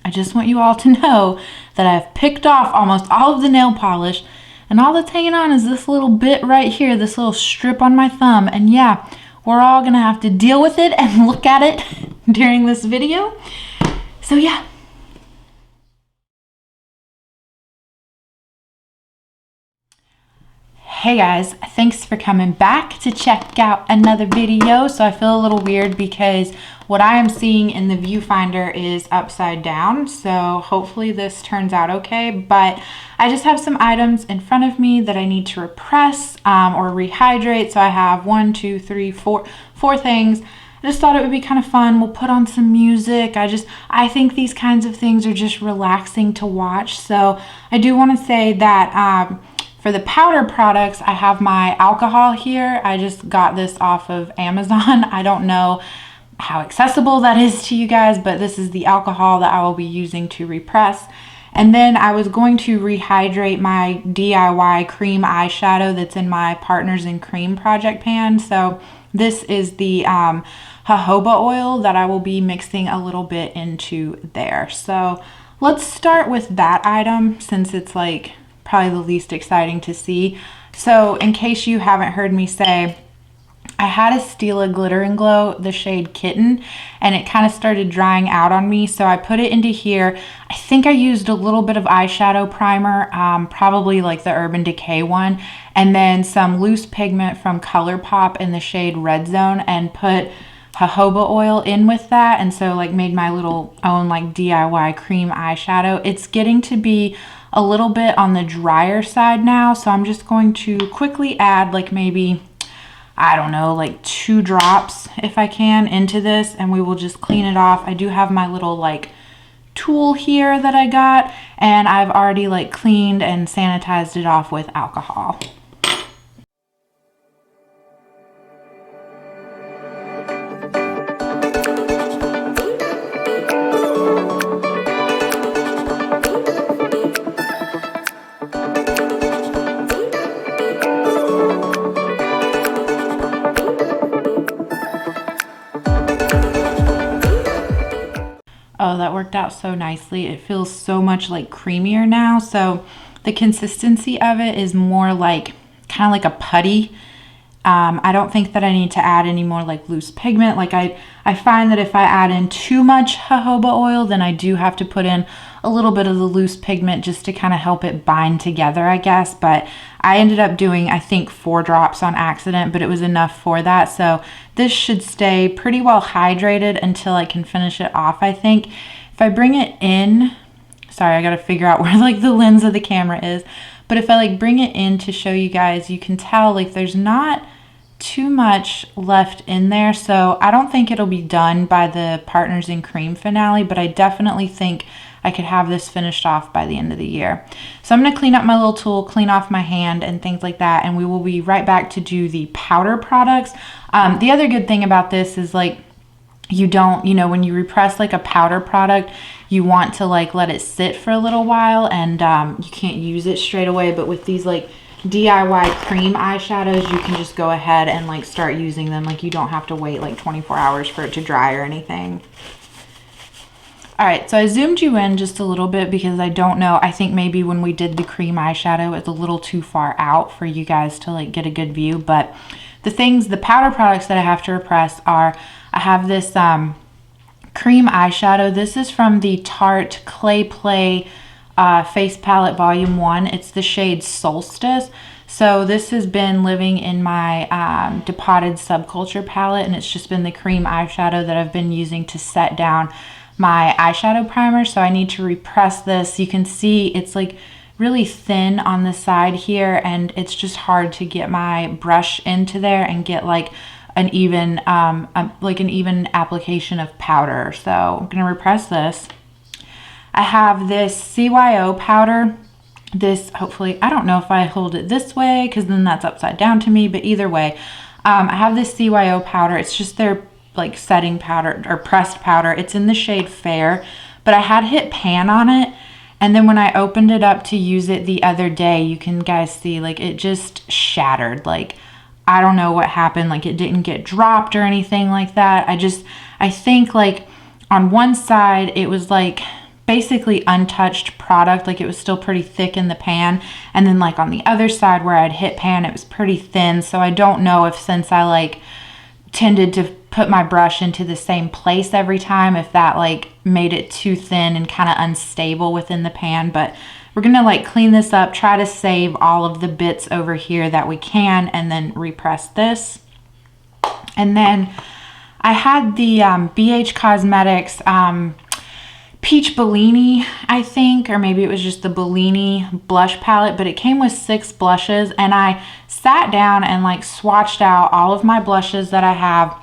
I just want you all to know that I've picked off almost all of the nail polish, and all that's hanging on is this little bit right here, this little strip on my thumb. And yeah, we're all gonna have to deal with it and look at it during this video. So yeah. Hey guys, thanks for coming back to check out another video. So I feel a little weird because what I am seeing in the viewfinder is upside down. So hopefully this turns out okay, but I just have some items in front of me that I need to repress or rehydrate. So I have 1, 2, 3, 4 things. I just thought it would be kind of fun. We'll put on some music. I think these kinds of things are just relaxing to watch. So I do want to say that for the powder products, I have my alcohol here. I just got this off of Amazon. I don't know how accessible that is to you guys, but this is the alcohol that I will be using to repress. And then I was going to rehydrate my DIY cream eyeshadow that's in my Partners in Cream project pan. So this is the jojoba oil that I will be mixing a little bit into there. So let's start with that item since it's like probably the least exciting to see. So in case you haven't heard me say, I had a Stila Glitter and Glow, the shade Kitten, and it kind of started drying out on me. So I put it into here. I think I used a little bit of eyeshadow primer, probably like the Urban Decay one, and then some loose pigment from ColourPop in the shade Red Zone, and put jojoba oil in with that. And so like made my little own like DIY cream eyeshadow. It's getting to be a little bit on the drier side now. So I'm just going to quickly add like maybe, I don't know, like 2 drops if I can into this, and we will just clean it off. I do have my little like tool here that I got, and I've already like cleaned and sanitized it off with alcohol. Oh, that worked out so nicely. It feels so much like creamier now. So the consistency of it is more like kind of like a putty. I don't think that I need to add any more like loose pigment. Like I find that if I add in too much jojoba oil, then I do have to put in a little bit of the loose pigment just to kind of help it bind together, I guess. But I ended up doing, I think, 4 drops on accident, but it was enough for that. So this should stay pretty well hydrated until I can finish it off, I think. If I bring it in, sorry, I got to figure out where like the lens of the camera is. But if I like bring it in to show you guys, you can tell like there's not too much left in there. So I don't think it'll be done by the Partners in Cream finale, but I definitely think I could have this finished off by the end of the year. So I'm going to clean up my little tool, clean off my hand and things like that, and we will be right back to do the powder products. The other good thing about this is like you don't, you know, when you repress like a powder product, you want to like let it sit for a little while, and you can't use it straight away. But with these like DIY cream eyeshadows, you can just go ahead and like start using them. Like you don't have to wait like 24 hours for it to dry or anything. All right, so I zoomed you in just a little bit because I don't know, I think maybe when we did the cream eyeshadow, it's a little too far out for you guys to like get a good view. But the powder products that I have to repress are, I have this cream eyeshadow. This is from the Tarte Clay Play Face Palette Volume 1. It's the shade Solstice. So this has been living in my Depotted Subculture palette, and it's just been the cream eyeshadow that I've been using to set down my eyeshadow primer. So I need to repress this. You can see it's like really thin on the side here, and it's just hard to get my brush into there and get like an even application of powder. So I'm gonna repress this. I have this CYO powder. This, hopefully, I don't know if I hold it this way because then that's upside down to me, but either way, I have this CYO powder. It's just their like setting powder or pressed powder. It's in the shade Fair, but I had hit pan on it, and then when I opened it up to use it the other day, you can guys see like it just shattered. Like I don't know what happened, like it didn't get dropped or anything like that. I think like on one side it was like basically untouched product. Like it was still pretty thick in the pan. And then like on the other side where I'd hit pan, it was pretty thin. So I don't know if, since I like tended to put my brush into the same place every time, if that like made it too thin and kind of unstable within the pan. But we're gonna like clean this up, try to save all of the bits over here that we can, and then repress this. And then I had the BH Cosmetics Peach Bellini, I think, or maybe it was just the Bellini blush palette, but it came with 6 blushes, and I sat down and like swatched out all of my blushes that I have,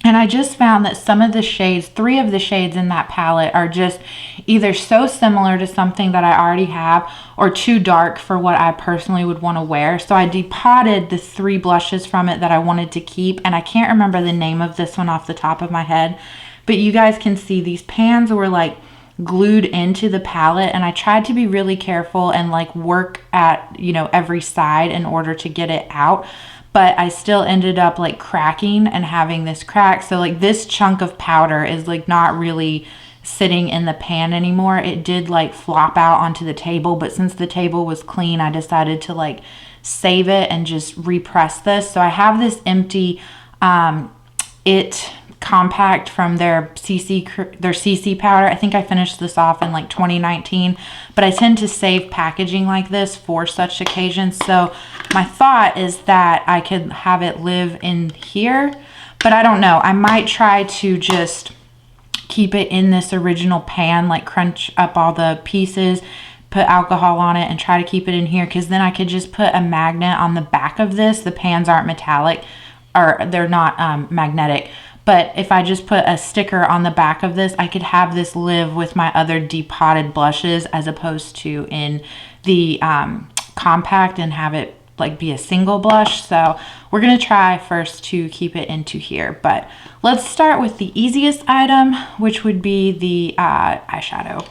and I just found that some of the shades, 3 of the shades in that palette, are just either so similar to something that I already have or too dark for what I personally would want to wear. So I depotted the 3 blushes from it that I wanted to keep, and I can't remember the name of this one off the top of my head, but you guys can see these pans were like glued into the palette, and I tried to be really careful and like work at, you know, every side in order to get it out, but I still ended up like cracking and having this crack. So like this chunk of powder is like not really sitting in the pan anymore. It did like flop out onto the table, but since the table was clean, I decided to like save it and just repress this. So I have this empty It compact from their CC powder. I think I finished this off in like 2019, but I tend to save packaging like this for such occasions. So my thought is that I could have it live in here, but I don't know. I might try to just keep it in this original pan, like crunch up all the pieces, put alcohol on it, and try to keep it in here, because then I could just put a magnet on the back of this. The pans aren't metallic, or they're not magnetic. But if I just put a sticker on the back of this, I could have this live with my other depotted blushes as opposed to in the compact and have it like be a single blush. So we're going to try first to keep it into here. But let's start with the easiest item, which would be the eyeshadow.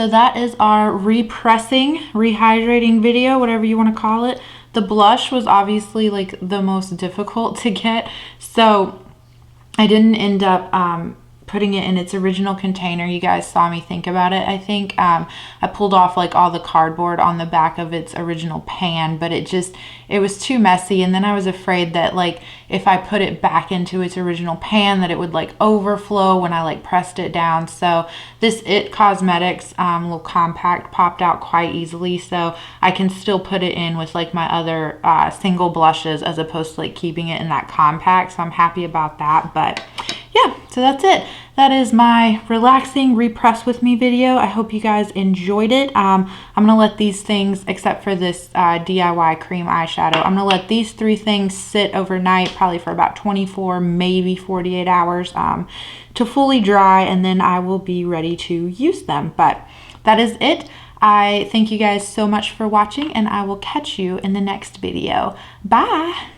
so that is our repressing, rehydrating video, whatever you want to call it. The blush was obviously like the most difficult to get, so I didn't end up putting it in its original container. You guys saw me think about it. I think I pulled off like all the cardboard on the back of its original pan, but it was too messy, and then I was afraid that like if I put it back into its original pan that it would like overflow when I like pressed it down. So this It Cosmetics little compact popped out quite easily, so I can still put it in with like my other single blushes as opposed to like keeping it in that compact, so I'm happy about that. But yeah, so that's it. That is my relaxing repress with me video. I hope you guys enjoyed it. I'm gonna let these things, except for this DIY cream eyeshadow, I'm gonna let these 3 things sit overnight, probably for about 24, maybe 48 hours to fully dry, and then I will be ready to use them. But that is it. I thank you guys so much for watching, and I will catch you in the next video. Bye.